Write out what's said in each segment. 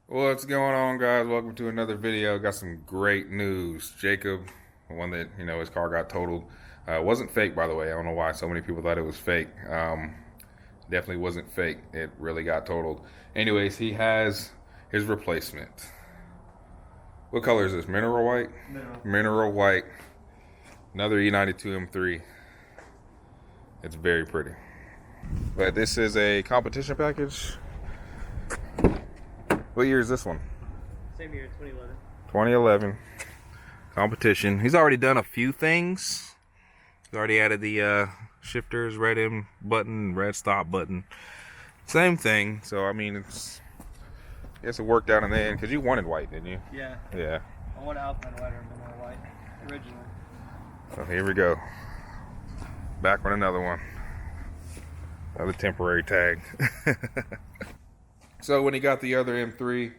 What's going on, guys? Welcome to another video. Got some great news. Jacob, the one that, his car got totaled. It wasn't fake, by the way. I don't know why so many people thought it was fake. Definitely wasn't fake. It really got totaled. Anyways, he has his replacement. What color is this? Mineral white? Mineral white. Another E92 M3. It's very pretty. But this is a competition package. What year is this one? Same year, 2011. 2011. Competition. He's already done a few things. He's already added the shifters, red M button, red stop button. Same thing. So, I mean, I guess it worked out in the end because you wanted white, didn't you? Yeah. Yeah. I want Alpine white or mineral white, originally. So here we go. Back with another one. Another temporary tag. So when he got the other M3,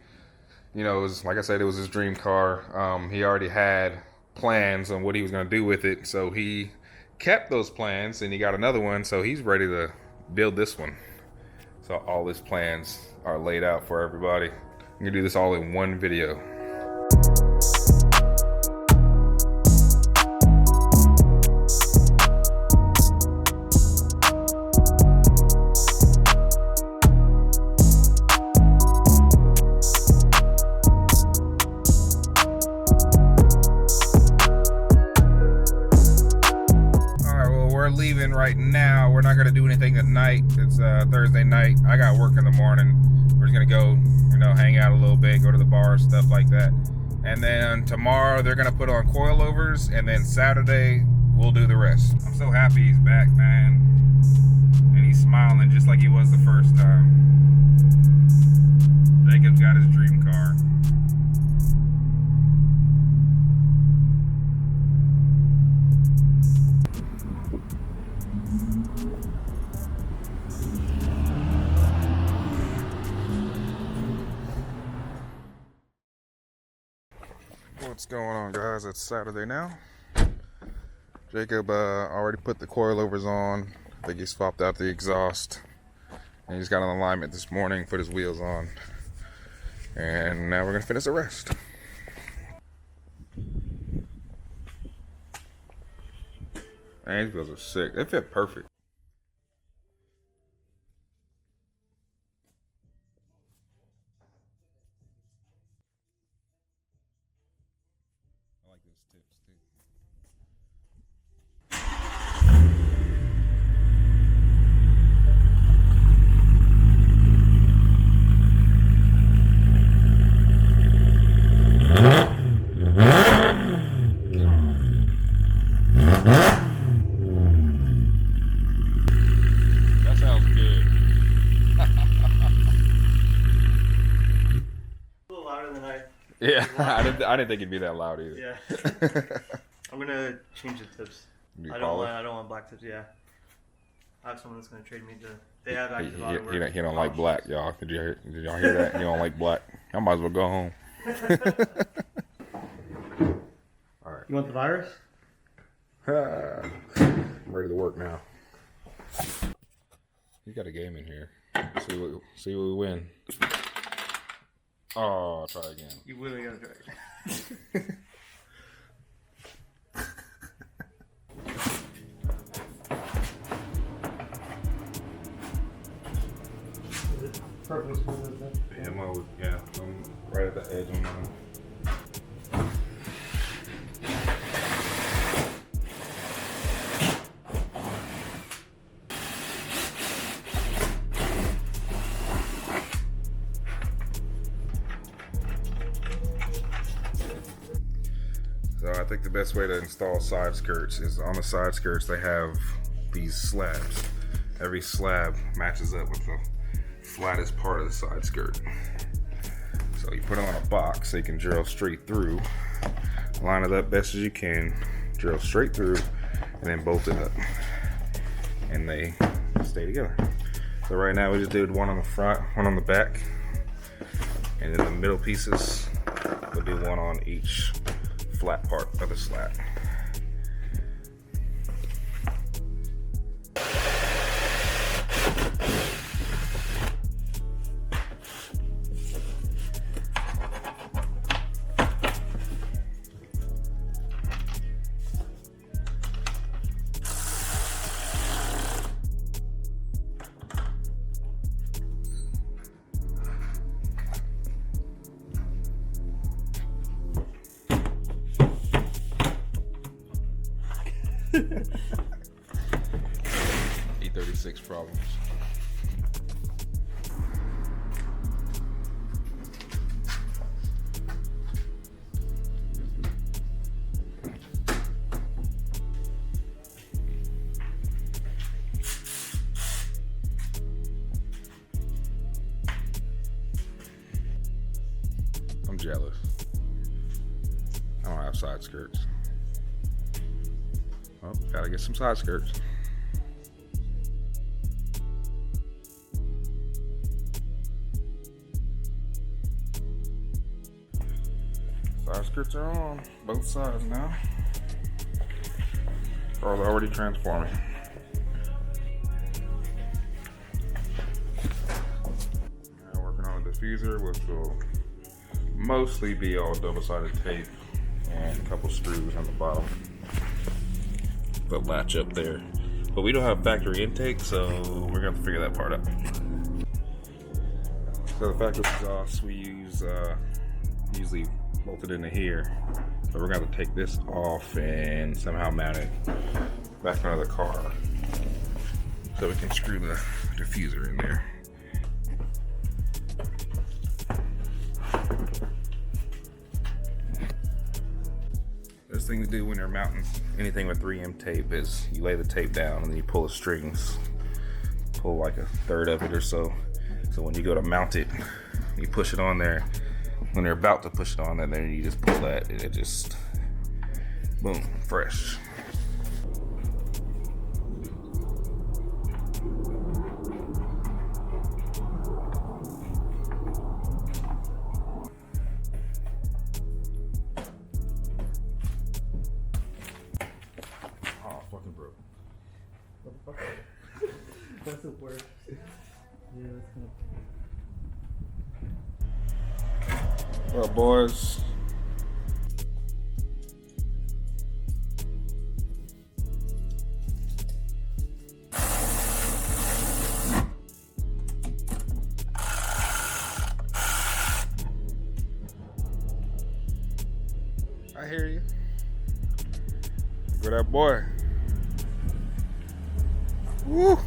it was, like I said, it was his dream car. He already had plans on what he was going to do with it. So he kept those plans and he got another one. So he's ready to build this one. So all his plans are laid out for everybody. I'm going to do this all in one video. Leaving right now. We're not going to do anything tonight. It's Thursday night. I got work in the morning. We're just going to go, hang out a little bit, go to the bar, stuff like that. And then tomorrow they're going to put on coilovers, and then Saturday we'll do the rest. I'm so happy he's back, man. And he's smiling just like he was the first time. Jacob's got his dream car. What's going on, guys? It's Saturday now. Jacob already put the coilovers on. I think he swapped out the exhaust. And he's got an alignment this morning, put his wheels on. And now we're going to finish the rest. Man, these wheels are sick. They fit perfect. I like those tips too. That sounds good. A little louder than Yeah, I didn't think it'd be that loud either. Yeah. I'm gonna change the tips. I don't want black tips. Yeah. I have someone that's gonna trade me to. They have active auto work. He don't like black, y'all. Did y'all hear that? He don't like black. I might as well go home. All right. You want the virus? I'm ready to work now. You got a game in here. See what we win. Oh, I'll try again. You really gotta try it. Perfectly smooth, isn't it? Yeah, I'm right at the edge on mine. So I think the best way to install side skirts is on the side skirts they have these slabs. Every slab matches up with the flattest part of the side skirt. So you put them on a box so you can drill straight through, line it up best as you can, drill straight through, and then bolt it up. And they stay together. So right now we just did one on the front, one on the back, and then the middle pieces, we'll do one on each flat part of the slab. E36 problems. I'm jealous. I don't have side skirts. Oh, gotta get some side skirts. Side skirts are on both sides now. Car's already transforming. Now working on a diffuser, which will mostly be all double-sided tape and a couple screws on the bottom. The latch up there. But we don't have factory intake, so we're gonna have to figure that part out. So the factory exhaust we use usually bolted into here. So we're gonna have to take this off and somehow mount it back under the car so we can screw the diffuser in there. Best thing to do when you're mounting anything with 3M tape is you lay the tape down and then you pull the strings, pull like a third of it or so. So when you go to mount it, you push it on there. When you're about to push it on there, then you just pull that and it just, boom, fresh. That's the worst. Yeah, that's gonna. Well, boys. I hear you. Go that boy. Woo!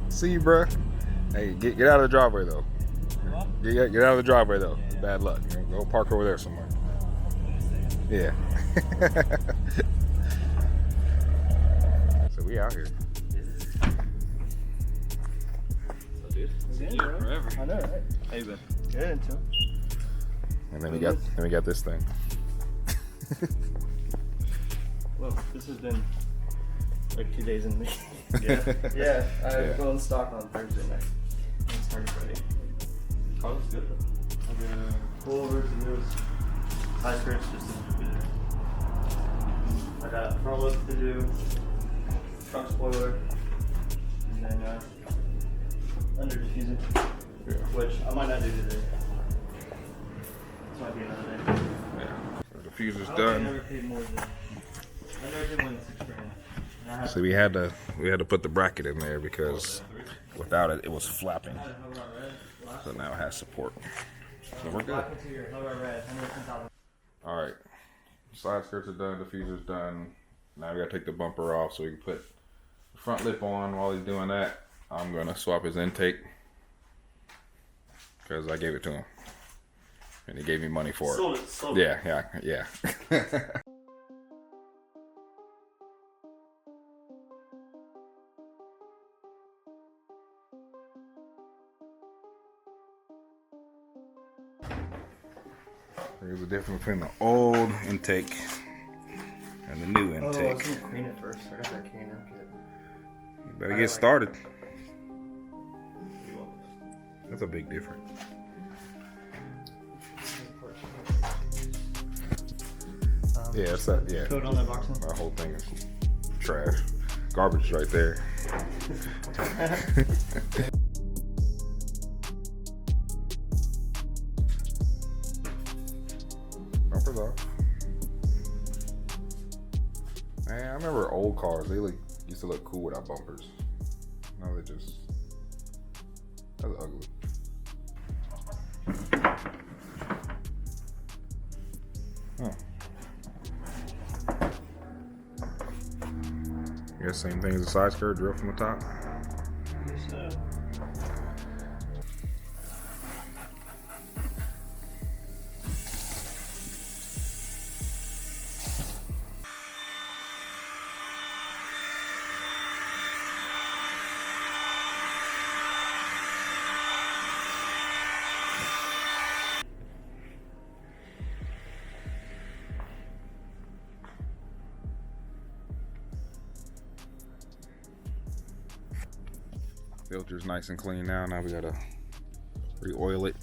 See you, bruh. Hey, get out of the driveway though. Get out of the driveway though. It's bad luck. Go park over there somewhere. Yeah. So we out here. So, dude, seen you forever. I know, right? How you been? Good, too. And then we got this thing. Well, this has been like 2 days in the yeah. I go in stock on Thursday night. It's started Friday. Oh, it's good though. I got Coilovers and those sideskirts just in the diffuser. I got front look to do, front spoiler, and then under diffuser, which I might not do today. This might be another day. Yeah. The diffuser's I done. never paid more than. I never did more than $6,000. So we had to put the bracket in there because without it, it was flapping. So now it has support. So we're good. All right, side skirts are done, diffuser's done. Now we gotta take the bumper off so we can put the front lip on. While he's doing that, I'm gonna swap his intake because I gave it to him and he gave me money for it. Sold it. Yeah. There's a difference between the old intake and the new intake. Oh, I was gonna clean it first. I got that K&M kit. You better get started. That's a big difference. Yeah, that's that. Yeah. Code on that box. My whole thing is trash. Garbage right there. Bumpers off. Man, I remember old cars. They used to look cool without bumpers. Now they just. That's ugly. Huh. guess same thing as a side skirt, drill from the top. Yes, sir. Filter's nice and clean now. Now we gotta re-oil it.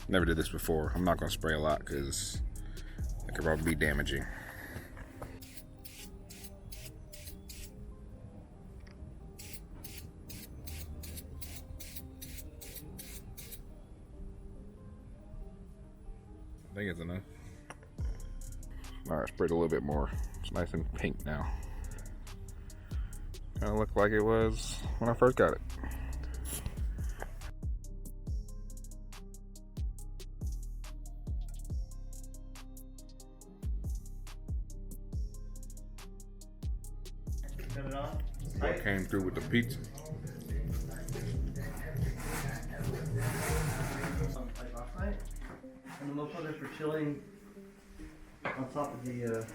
Never did this before. I'm not gonna spray a lot because it could probably be damaging. I think it's enough. All right, sprayed a little bit more. It's nice and pink now. Kind of looked like it was when I first got it. Cut it on. What came through with the pizza? Like last night, and the motherfuckers for chilling on top of the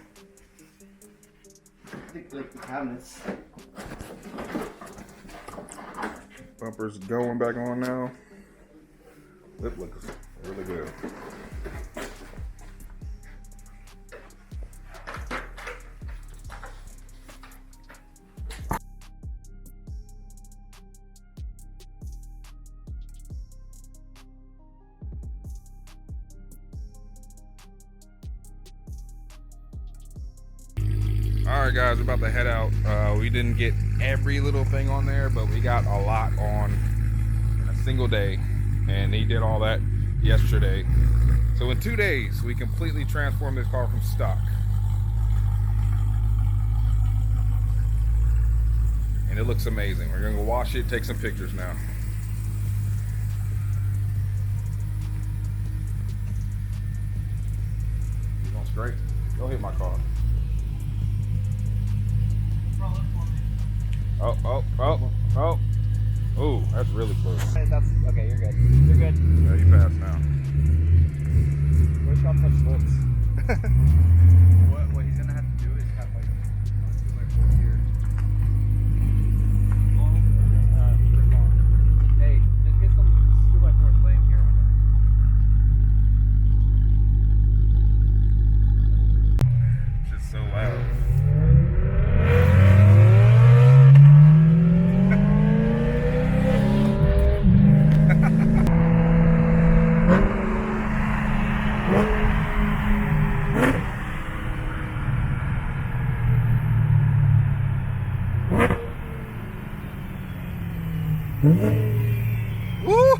like the cabinets. Bumper's going back on now. Lip looks really good. Alright guys, we're about to head out. We didn't get every little thing on there, but we got a lot on in a single day. And he did all that yesterday. So in 2 days, we completely transformed this car from stock. And it looks amazing. We're gonna go wash it, take some pictures now. You going straight? Don't hit my car. Oh. Ooh, that's really close. Hey, that's okay. You're good. You're good. Yeah, you passed now. Where's your touch lips? What he's gonna have to do is have like 2x4 here. Hey, just get some 2x4s laying here on It's just so loud. Woo!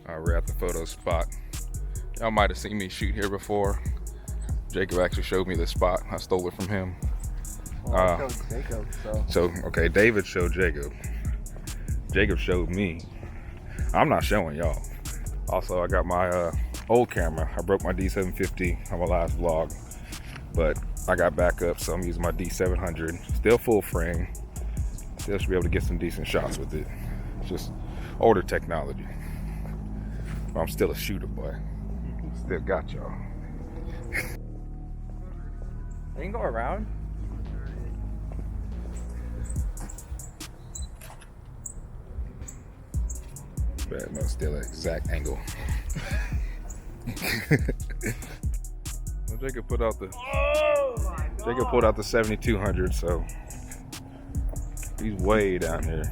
We're at the photo spot. Y'all might have seen me shoot here before. Jacob actually showed me this spot. I stole it from him. Well, Jacob, So, okay, David showed Jacob. Jacob showed me. I'm not showing y'all. Also, I got my old camera. I broke my D750 on my last vlog, but I got backup, so I'm using my D700. Still full frame. Still should be able to get some decent shots with it. It's just older technology. But I'm still a shooter, boy. Still got y'all. They can go around. Bad, no, still at exact angle. Well, Jacob put out the. Jacob pulled out the 7200, so he's way down here.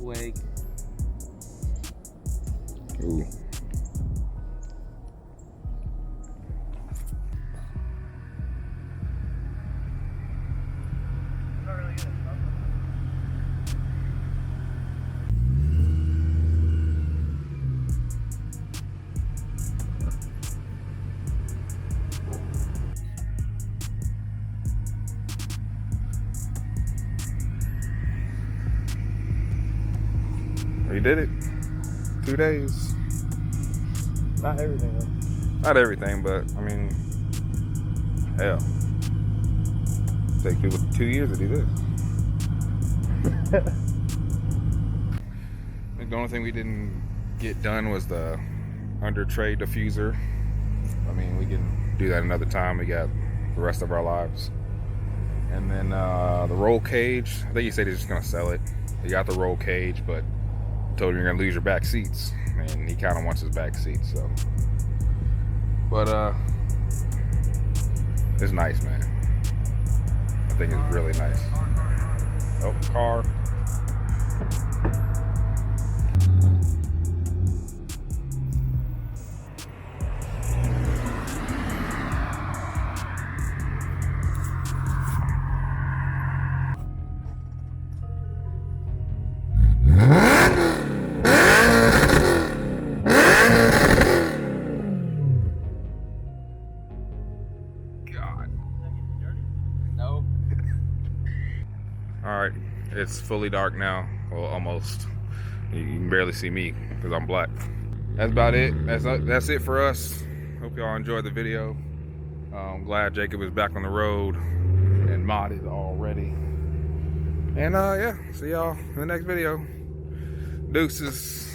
Wake. Ooh. You did it. 2 days. Not everything though. Not everything, but I mean, hell. Take people 2 years to do this. I think the only thing we didn't get done was the under tray diffuser. I mean, we can do that another time. We got the rest of our lives. And then the roll cage. I think he said he's just gonna sell it. He got the roll cage, but told him you're gonna lose your back seats, and he kind of wants his back seats. So, but it's nice, man. I think it's really nice. Oh, car. Alright, it's fully dark now. Well, almost. You can barely see me because I'm black. That's about it. That's it for us. Hope y'all enjoyed the video. I'm glad Jacob is back on the road and modded already. And yeah, see y'all in the next video. Deuces.